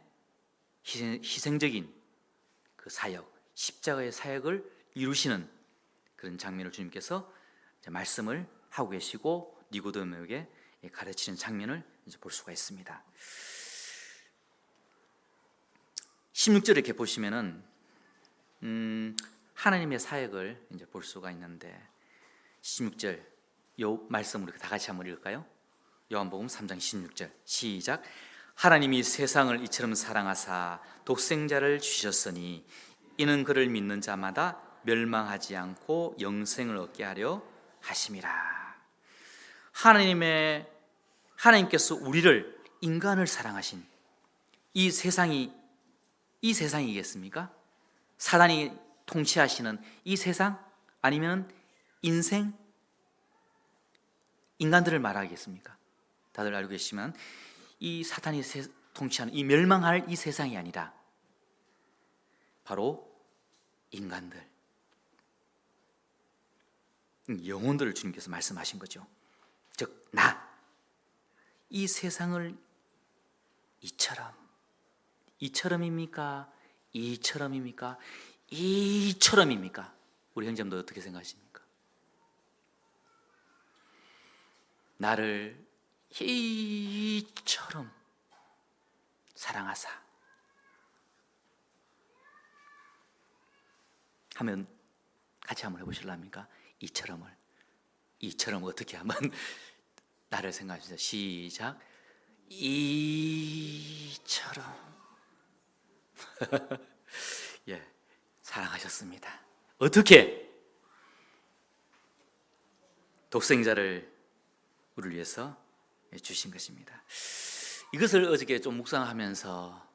희생적인 그 사역, 십자가의 사역을 이루시는 그런 장면을 주님께서 말씀을 하고 계시고 니고데모에게 가르치는 장면을 이제 볼 수가 있습니다. 16절에 이렇게 보시면은 하나님의 사역을 이제 볼 수가 있는데, 16절 요 말씀 우리 다 같이 한번 읽을까요? 요한복음 3장 16절 시작. 하나님이 세상을 이처럼 사랑하사 독생자를 주셨으니 이는 그를 믿는 자마다 멸망하지 않고 영생을 얻게 하려 하심이라. 하나님께서 우리를, 인간을 사랑하신 이 세상이겠습니까? 사단이 통치하시는 이 세상, 아니면 인생, 인간들을 말하겠습니까? 다들 알고 계시지만 이 사탄이 통치하는 이 멸망할 이 세상이 아니라 바로 인간들, 영혼들을 주님께서 말씀하신 거죠. 즉 이 세상을 이처럼입니까? 이처럼입니까? 우리 형제님들 어떻게 생각하십니까? 나를 이처럼 사랑하사 하면 같이 한번 해보실랍니까? 이처럼 어떻게 하면 나를 생각해 주세요. 시작. 이처럼 예, 사랑하셨습니다. 어떻게? 독생자를 우리를 위해서 주신 것입니다. 이것을 어저께 좀 묵상하면서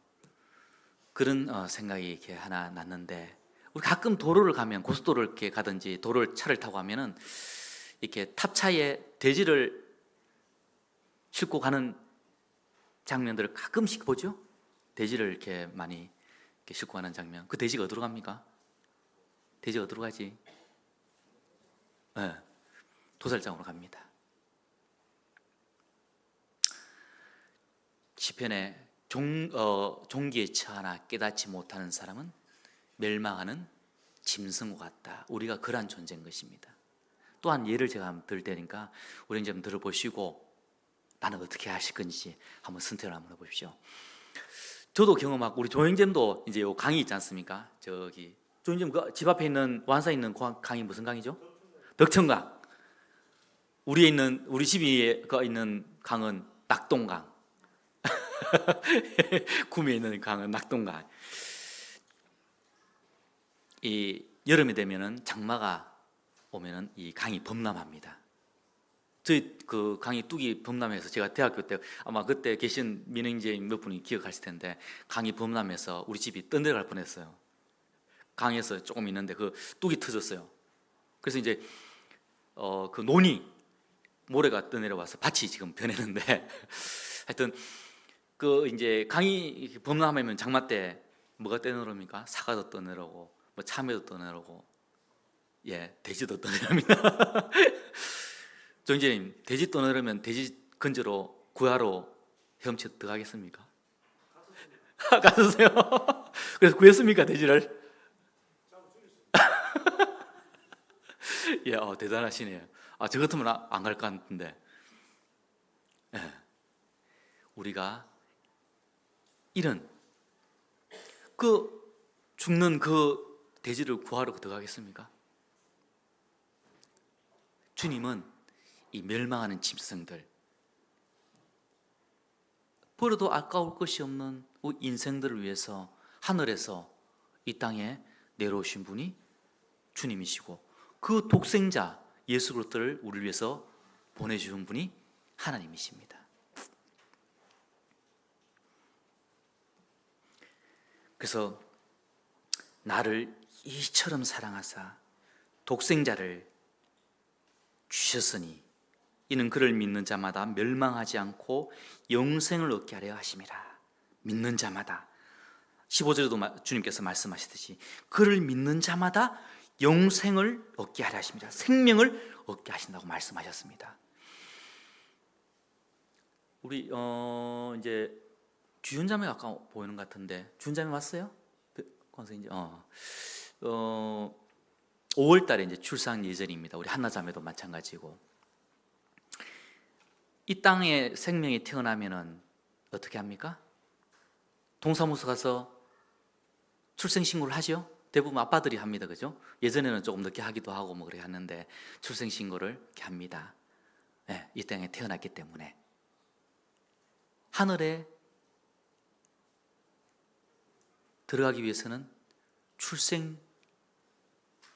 그런 생각이 이렇게 하나 났는데, 우리 가끔 도로를 가면, 고속도로를 이렇게 가든지 도로를 차를 타고 하면은 이렇게 탑차에 돼지를 싣고 가는 장면들을 가끔씩 보죠. 돼지를 이렇게 많이 이렇게 싣고 가는 장면. 그 돼지가 어디로 갑니까? 돼지가 어디로 가지? 네, 도살장으로 갑니다. 시편에 종기에 처하나 깨닫지 못하는 사람은 멸망하는 짐승과 같다. 우리가 그러한 존재인 것입니다. 또한 예를 제가 한번 들 테니까 우리 좀 들어보시고 나는 어떻게 하실 건지 한번 선택을 한번 해보십시오. 저도 경험하고, 우리 조영잼도 이제 요 강이 있지 않습니까? 저기 조영잼 그 집 앞에 있는 완사에 있는 강이 무슨 강이죠? 덕천강. 우리 집에 있는 강은 낙동강. 구미에 있는 강은 낙동강. 이 여름이 되면은 장마가 오면은 이 강이 범람합니다. 저희 그 강이 뚝이 범람해서 제가 대학교 때 아마 그때 계신 민행제인 몇 분이 기억하실 텐데, 강이 범람해서 우리 집이 떠내려갈 뻔했어요. 강에서 조금 있는데 그 뚝이 터졌어요. 그래서 이제 그 논이 모래가 떠내려와서 밭이 지금 변했는데 하여튼 그 이제 강이 범람하면 장마 때 뭐가 떠내려옵니까? 사과도 떠내려오고 뭐 참외도 떠내려오고, 예, 돼지도 떠내려옵니다. 정재님, 돼지 떠내려면 돼지 건져로 구하러 헤엄쳐 들어가겠습니까? 가셨어요? 그래서 구했습니까, 돼지를? 예, 대단하시네요. 저 같으면 안 갈 것 같은데. 예, 우리가 이런 그 죽는 그 돼지를 구하러 들어가겠습니까? 주님은 이 멸망하는 짐승들, 버려도 아까울 것이 없는 인생들을 위해서 하늘에서 이 땅에 내려오신 분이 주님이시고, 그 독생자 예수 그리스도를 우리를 위해서 보내주신 분이 하나님이십니다. 그래서 나를 이처럼 사랑하사 독생자를 주셨으니 이는 그를 믿는 자마다 멸망하지 않고 영생을 얻게 하려 하심이라. 믿는 자마다, 15절에도 주님께서 말씀하시듯이 그를 믿는 자마다 영생을 얻게 하려 하십니다. 생명을 얻게 하신다고 말씀하셨습니다. 우리 이제 주연자매 아까 보이는 것 같은데, 주연자매 왔어요? 권선이제 5월 달에 이제 출산 예정입니다. 우리 한나자매도 마찬가지고. 이 땅에 생명이 태어나면은 어떻게 합니까? 동사무소 가서 출생 신고를 하죠. 대부분 아빠들이 합니다, 그죠? 예전에는 조금 늦게 하기도 하고 뭐 그래 하는데 출생 신고를 이렇게 합니다. 네, 이 땅에 태어났기 때문에. 하늘에 들어가기 위해서는 출생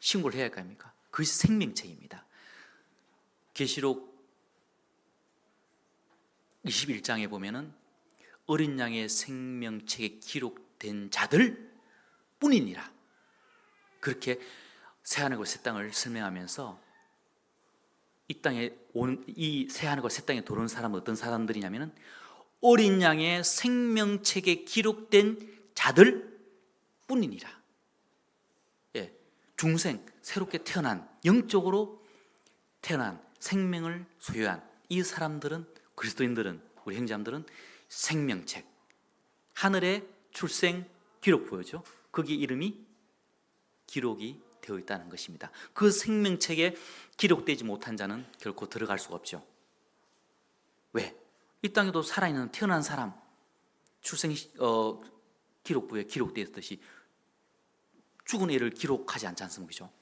신고를 해야 할 거 아닙니까? 그것이 생명책입니다. 계시록 21장에 보면은 어린 양의 생명책에 기록된 자들 뿐이니라, 그렇게 새하늘과 새 땅을 설명하면서 이 땅에 온 이 새하늘과 새 땅에 들어온 사람은 어떤 사람들이냐면은 어린 양의 생명책에 기록된 자들 뿐이니라. 예, 중생, 새롭게 태어난, 영적으로 태어난 생명을 소유한 이 사람들은, 그리스도인들은, 우리 형제자매들은 생명책, 하늘의 출생 기록부였죠. 거기 이름이 기록이 되어 있다는 것입니다. 그 생명책에 기록되지 못한 자는 결코 들어갈 수가 없죠. 왜? 이 땅에도 살아있는 태어난 사람 출생 기록부에 기록되어 있듯이 죽은 애를 기록하지 않지 않습니까? 그죠?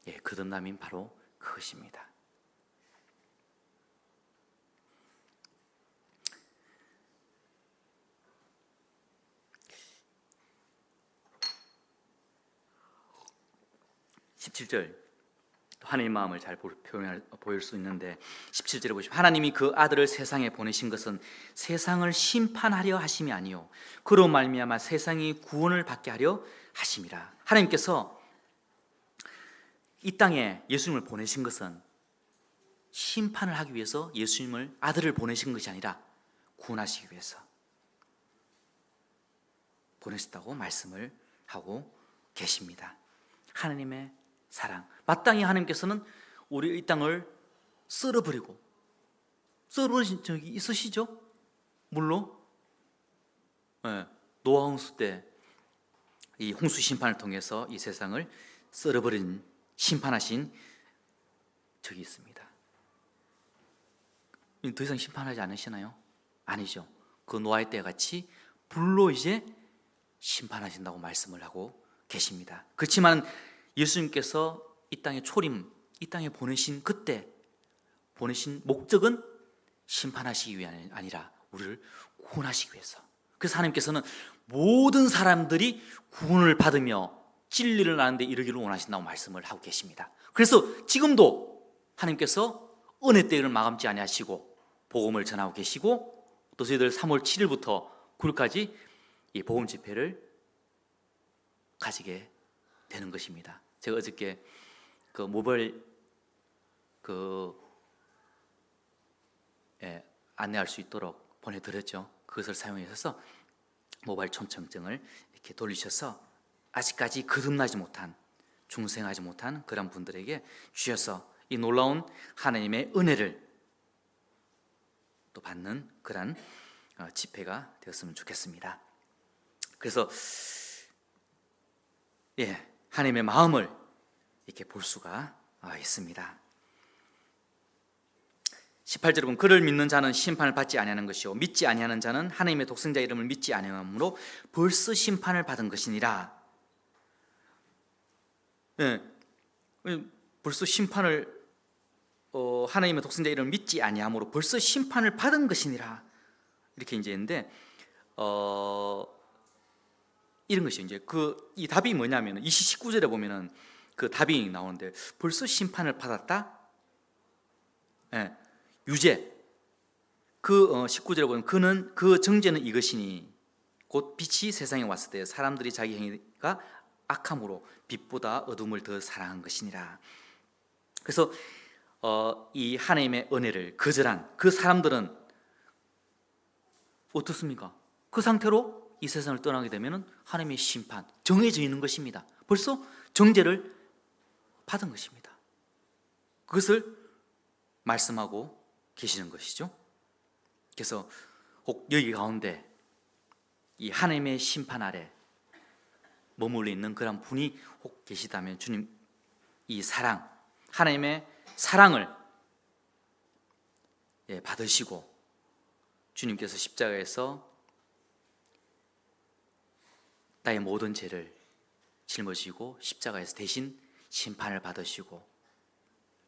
예, 거듭남인 바로 그것입니다. (17절) 하나님의 마음을 잘 보일 수 있는데 17절에 보시면 하나님이 그 아들을 세상에 보내신 것은 세상을 심판하려 하심이 아니요 그로 말미암아 세상이 구원을 받게 하려 하심이라. 하나님께서 이 땅에 예수님을 보내신 것은 심판을 하기 위해서 예수님을 아들을 보내신 것이 아니라 구원하시기 위해서 보내셨다고 말씀을 하고 계십니다. 하나님의 사랑, 마땅히 하나님께서는 우리 이 땅을 썰어버리고, 썰어버리신 적이 있으시죠? 물론 노아 홍수 때 이 홍수 심판을 통해서 이 세상을 썰어버린 심판하신 적이 있습니다. 더 이상 심판하지 않으시나요? 아니죠. 그 노아의 때 같이 불로 이제 심판하신다고 말씀을 하고 계십니다. 그렇지만 예수님께서 이 땅에 초림, 이 땅에 보내신 그때 보내신 목적은 심판하시기 위함이 아니라 우리를 구원하시기 위해서. 그래서 하나님께서는 모든 사람들이 구원을 받으며 진리를 아는데 이르기를 원하신다고 말씀을 하고 계십니다. 그래서 지금도 하나님께서 은혜 때를 마감치 아니하시고 복음을 전하고 계시고, 또 저희들 3월 7일부터 9일까지 이 복음 집회를 가지게 되는 것입니다. 제가 어저께 그 모바일 안내할 수 있도록 보내드렸죠. 그것을 사용해서 모바일 초청증을 이렇게 돌리셔서 아직까지 거듭나지 못한, 중생하지 못한 그런 분들에게 주셔서 이 놀라운 하나님의 은혜를 또 받는 그런 집회가 되었으면 좋겠습니다. 그래서 하나님의 마음을 이렇게 볼 수가 있습니다. 18절에 보면 그를 믿는 자는 심판을 받지 아니하는 것이요 믿지 아니하는 자는 하나님의 독생자 이름을 믿지 아니함으로 벌써 심판을 받은 것이니라. 벌써 심판을 하나님의 독생자 이름을 믿지 아니함으로 벌써 심판을 받은 것이니라. 이렇게 이제 했는데 이런 것이 이제 이 답이 뭐냐면 19절에 보면은 그 답이 나오는데 벌써 심판을 받았다. 유죄. 19절에 보면 그는 그 정죄는 이것이니 곧 빛이 세상에 왔을 때 사람들이 자기 행위가 악함으로 빛보다 어둠을 더 사랑한 것이니라. 그래서 이 하나님의 은혜를 거절한 그 사람들은 어떻습니까? 그 상태로 이 세상을 떠나게 되면 하나님의 심판, 정해져 있는 것입니다. 벌써 정죄를 받은 것입니다. 그것을 말씀하고 계시는 것이죠. 그래서 혹 여기 가운데 이 하나님의 심판 아래 머물러 있는 그런 분이 혹 계시다면 주님 이 사랑, 하나님의 사랑을 받으시고 주님께서 십자가에서 나의 모든 죄를 짊어지고 십자가에서 대신 심판을 받으시고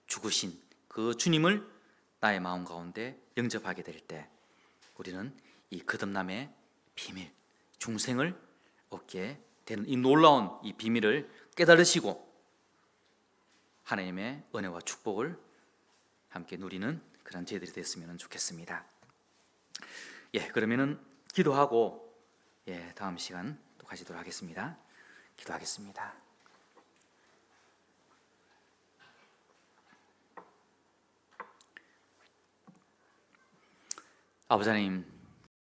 죽으신 그 주님을 나의 마음 가운데 영접하게 될 때 우리는 이 거듭남의 비밀, 중생을 얻게 되는 이 놀라운 이 비밀을 깨달으시고 하나님의 은혜와 축복을 함께 누리는 그런 저희들이 됐으면 좋겠습니다. 그러면은 기도하고 다음 시간 또 가지도록 하겠습니다. 기도하겠습니다. 아버지 하나님,